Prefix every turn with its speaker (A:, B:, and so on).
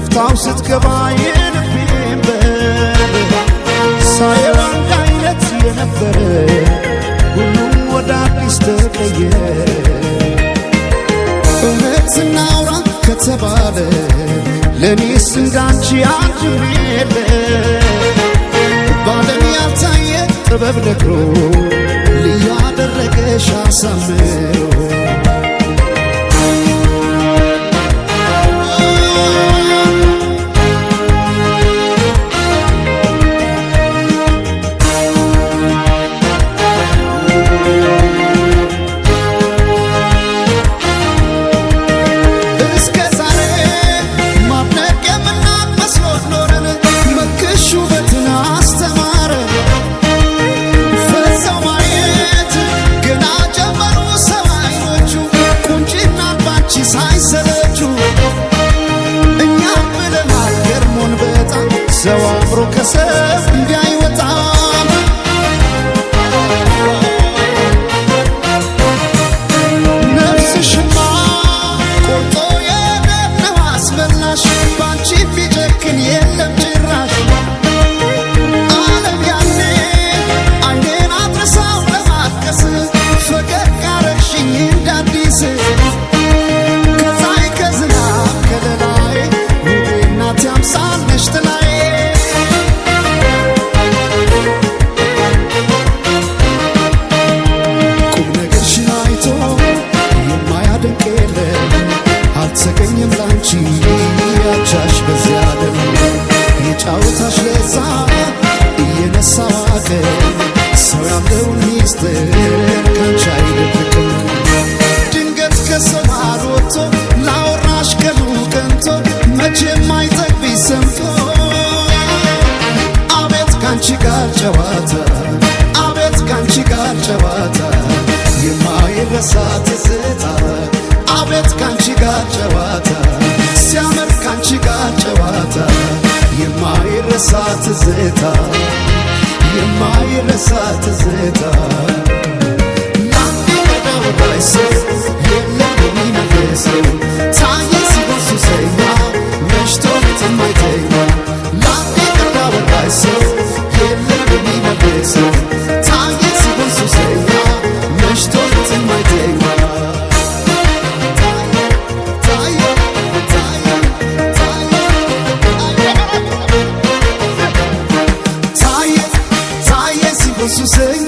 A: ከፍታው ስትገባ የልቤን በር ሳየው አንድ አይነት የነበረ ሁሉም ወደ አዲስ ተቀየረ። እውነት እናውራ ከተባለ ለኔስ እንዳንቺ አንድም የለ። ባለም ያልታየ ጥበብ ነግሮ ልዩ አደረገሽ አሳምሮ ሰው አምሮ ከሰብ እንዳይወጣም ነፍስሽማ ቆርጦ የደነው አስመላሽ ባንቺ ቢጨክን የለም ጭራሽ። ዓለም ያኔ አይኔን አድረሳው ለማጥቀስ ፈገግ አረግሽኝ እንዳዲስ ከፀሐይ ከዝናብ ከለላይ ውቤ እናቴ አምሳል ነሽ ጥላዬ። አልተገኘም ላንቺ ያቻሽ በዚያ ዓለም የጫወታሽ ለዛ እየነሳ ዋቀ ሰው ያለውን ሚስጥር ካንቺ አይደብቅም። ድንገት ከሰው መሃል ወጥቶ ላወራሽ ቀኑ ቀንቶ መቼም አይጠግብሽ ሰምቶ አቤት ካንቺ ጋር ጨዋታ አቤት ካንቺ ጋር ጨዋታ የማይረሳ ትዝታ አቤት ካንቺ ጋር ጨዋታ ሲያምር ካንቺ ጋር ጨዋታ የማይረሳ ትዝታ የማይረሳ ትዝታ። ላንዴ ወዳይ ሰው የለም የሚነግሰው ታየ ሲጎን ሱሰኛ መሽቶ የማይተኛ። ላንዴ ወዳይ ሰው የለም የሚነግሰው ታየ ሲጎን ሱሰኛ መሽቶ የማይተኛ። Sucesso